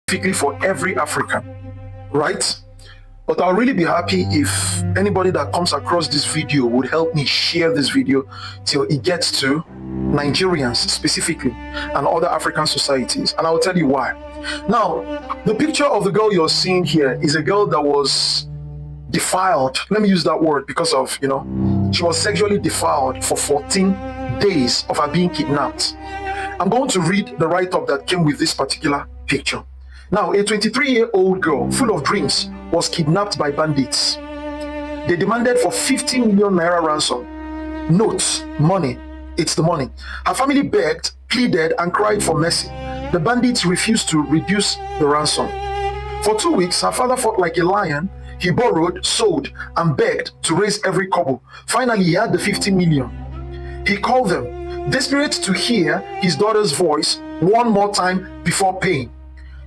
specifically for every African, right? But I'll really be happy if anybody that comes across this video would help me share this video till it gets to Nigerians specifically and other African societies. And I'll tell you why. Now, the picture of the girl you're seeing here is a girl that was defiled. Let me use that word because of, she was sexually defiled for 14 days of her being kidnapped. I'm going to read the write-up that came with this particular picture. Now, a 23-year-old girl full of dreams was kidnapped by bandits. They demanded for 50 million naira ransom. Notes, money, it's the money. Her family begged, pleaded, and cried for mercy. The bandits refused to reduce the ransom. For 2 weeks, her father fought like a lion. He borrowed, sold, and begged to raise every kobo. Finally, he had the 50 million. He called them, desperate to hear his daughter's voice one more time before paying.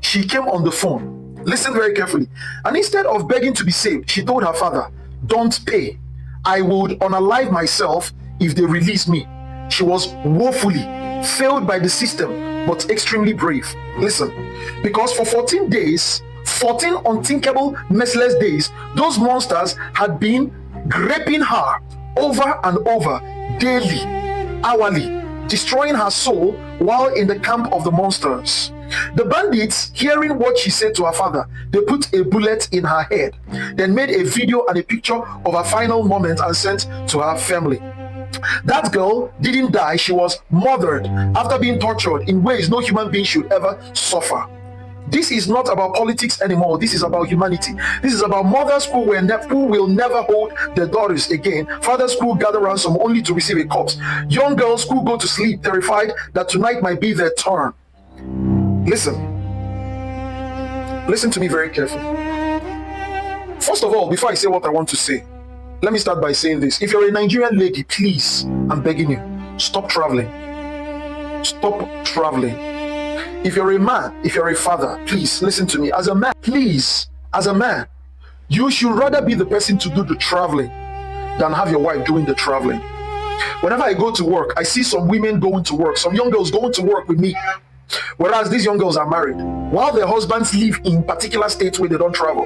She came on the phone. Listen very carefully. And instead of begging to be saved, she told her father, don't pay. I would unalive myself if they release me. She was woefully failed by the system, but extremely brave. Listen, because for 14 days, 14 unthinkable, merciless days, those monsters had been raping her over and over, daily, hourly, destroying her soul while in the camp of the monsters. The bandits, hearing what she said to her father, they put a bullet in her head, then made a video and a picture of her final moment and sent to her family. That girl didn't die, she was murdered after being tortured in ways no human being should ever suffer. This is not about politics anymore. This is about humanity. This is about mothers who will never hold their daughters again. Fathers who gather ransom only to receive a corpse. Young girls who go to sleep terrified that tonight might be their turn. Listen to me very carefully. First of all, before I say what I want to say, let me start by saying this. If you're a Nigerian lady, please, I'm begging you, stop traveling. Stop traveling. If you're a man, if you're a father, please listen to me. As a man, please, as a man, you should rather be the person to do the traveling than have your wife doing the traveling. Whenever I go to work, I see some women going to work, some young girls going to work with me, whereas these young girls are married, while their husbands live in particular states where they don't travel.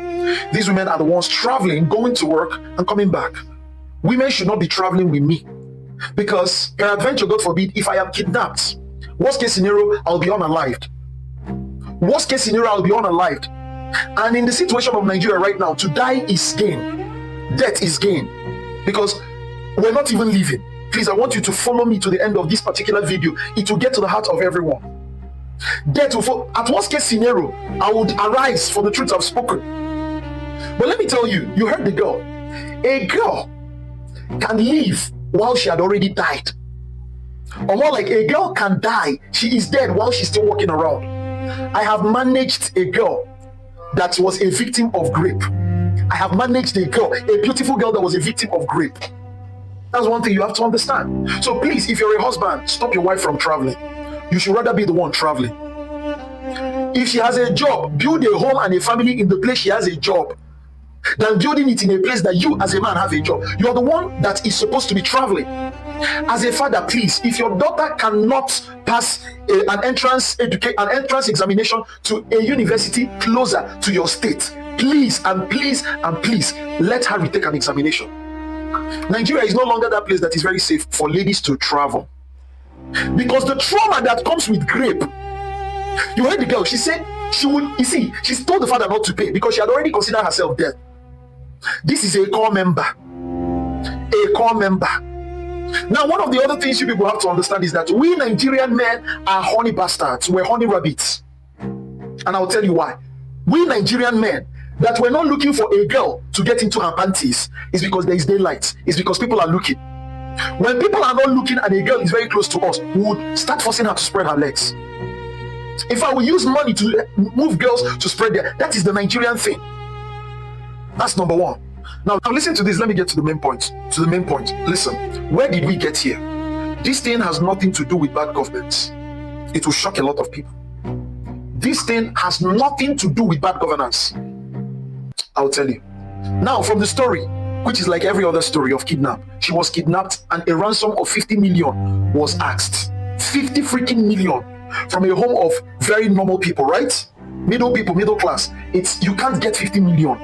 These women are the ones traveling, going to work and coming back. Women should not be traveling with me, because peradventure, God forbid, if I am kidnapped, worst case scenario, I'll be unalived. Worst case scenario, I'll be unalived. And in the situation of Nigeria right now, to die is gain. Death is gain. Because we're not even living. Please, I want you to follow me to the end of this particular video. It will get to the heart of everyone. Death will fall. At worst case scenario, I would arise for the truth I've spoken. But let me tell you, you heard the girl. A girl can live while she had already died. Or more like, a girl can die, she is dead while she's still walking around. I have managed a girl that was a victim of rape. I have managed a girl, a beautiful girl that was a victim of rape. That's one thing you have to understand. So please, if you're a husband, stop your wife from traveling. You should rather be the one traveling. If she has a job, build a home and a family in the place she has a job, than building it in a place that you as a man have a job. You're the one that is supposed to be traveling. As a father, please, if your daughter cannot pass an entrance examination to a university closer to your state, please and please and please let her retake an examination. Nigeria is no longer that place that is very safe for ladies to travel, because the trauma that comes with rape. You heard the girl, she said she told the father not to pay because she had already considered herself dead. This is a core member. A core member. Now, one of the other things you people have to understand is that we Nigerian men are honey bastards. We're honey rabbits. And I'll tell you why. We Nigerian men, that we're not looking for a girl to get into her panties, is because there is daylight. It's because people are looking. When people are not looking and a girl is very close to us, we would start forcing her to spread her legs. If I will use money to move girls to spread their, that is the Nigerian thing. That's number one. Now listen to this. Let me get to the main point. Listen, where did we get here? This thing has nothing to do with bad governance. It will shock a lot of people. This thing has nothing to do with bad governance. I'll tell you. Now, from the story, which is like every other story of kidnap, she was kidnapped and a ransom of 50 million was asked. 50 freaking million from a home of very normal people, right? middle people, middle class, you can't get 50 million.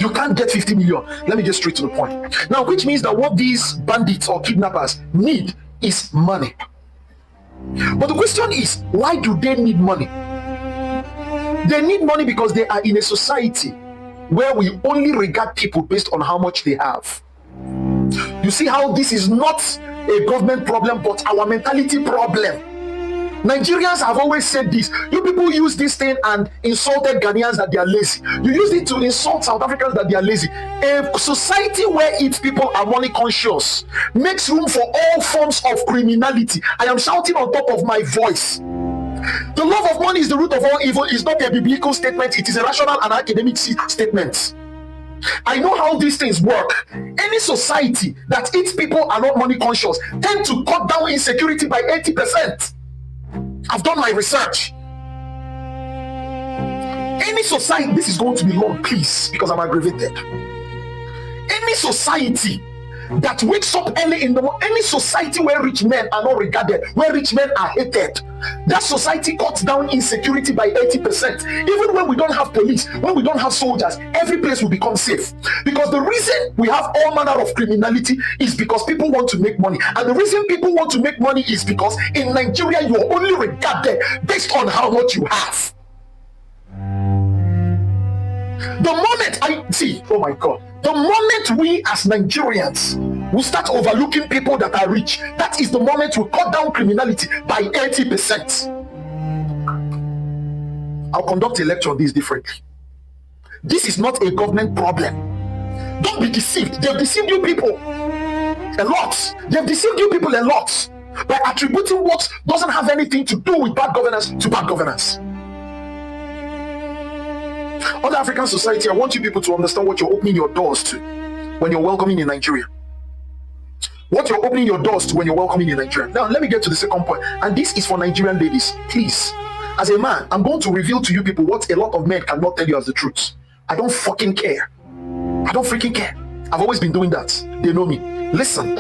You can't get 50 million. Let me get straight to the point. Now, which means that what these bandits or kidnappers need is money. But the question is, why do they need money? They need money because they are in a society where we only regard people based on how much they have. You see how this is not a government problem, but our mentality problem. Nigerians have always said this. You people use this thing and insulted Ghanaians that they are lazy. You use it to insult South Africans that they are lazy. A society where its people are money conscious makes room for all forms of criminality. I am shouting on top of my voice. The love of money is the root of all evil is not a biblical statement. It is a rational and academic statement. I know how these things work. Any society that its people are not money conscious tend to cut down insecurity by 80%. I've done my research. Any society, this is going to be long, please, because I'm aggravated. Any society that wakes up early in the morning, any society where rich men are not regarded, where rich men are hated, that society cuts down insecurity by 80%. Even when we don't have police, when we don't have soldiers, every place will become safe. Because the reason we have all manner of criminality is because people want to make money. And the reason people want to make money is because in Nigeria, you are only regarded based on how much you have. The moment I see, oh my God, the moment we as Nigerians will start overlooking people that are rich, that is the moment we cut down criminality by 80%. I'll conduct a lecture on this differently. This is not a government problem. Don't be deceived. They've deceived you people a lot. They've deceived you people a lot by attributing what doesn't have anything to do with bad governance to bad governance. Other African society, I want you people to understand what you're opening your doors to when you're welcoming in Nigeria. What you're opening your doors to when you're welcoming in Nigeria. Now, let me get to the second point, and this is for Nigerian ladies. Please, as a man, I'm going to reveal to you people what a lot of men cannot tell you as the truth. I don't fucking care. I don't freaking care. I've always been doing that. They know me. Listen,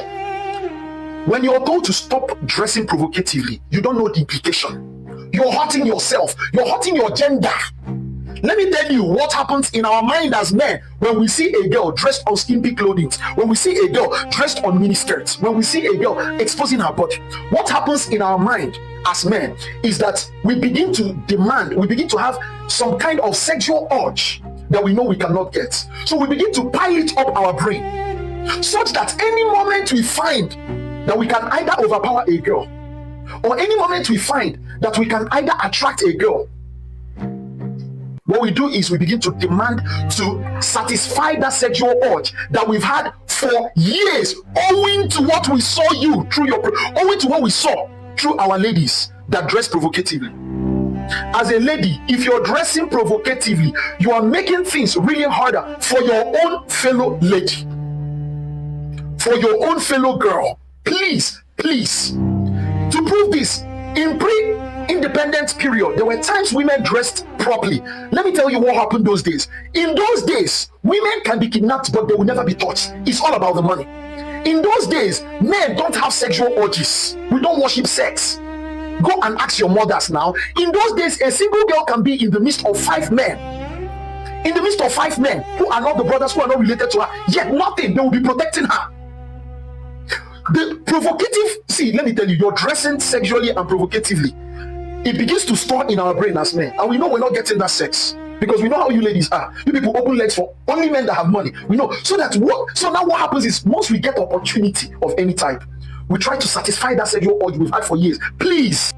when you're told to stop dressing provocatively, you don't know the implication. You're hurting yourself. You're hurting your gender. Let me tell you what happens in our mind as men when we see a girl dressed on skimpy clothing, when we see a girl dressed on miniskirts, when we see a girl exposing her body. What happens in our mind as men is that we begin to demand, we begin to have some kind of sexual urge that we know we cannot get. So we begin to pile it up our brain, such that any moment we find that we can either overpower a girl, or any moment we find that we can either attract a girl, what we do is we begin to demand to satisfy that sexual urge that we've had for years, owing to what we saw you through owing to what we saw through our ladies that dress provocatively. As a lady, if you're dressing provocatively, you are making things really harder for your own fellow lady, for your own fellow girl. Please, to prove this, in pre-independence period, there were times women dressed properly. Let me tell you what happened those days. In those days, women can be kidnapped, but they will never be touched. It's all about the money. In those days, men don't have sexual urges. We don't worship sex. Go and ask your mothers now. In those days, a single girl can be in the midst of 5 men. In the midst of 5 men who are not the brothers, who are not related to her, yet nothing, they will be protecting her. The provocative, see, let me tell you, you're dressing sexually and provocatively. It begins to store in our brain as men, and we know we're not getting that sex because we know how you ladies are. You people open legs for only men that have money. We know. So now what happens is, once we get opportunity of any type, we try to satisfy that sexual urge we've had for years. Please,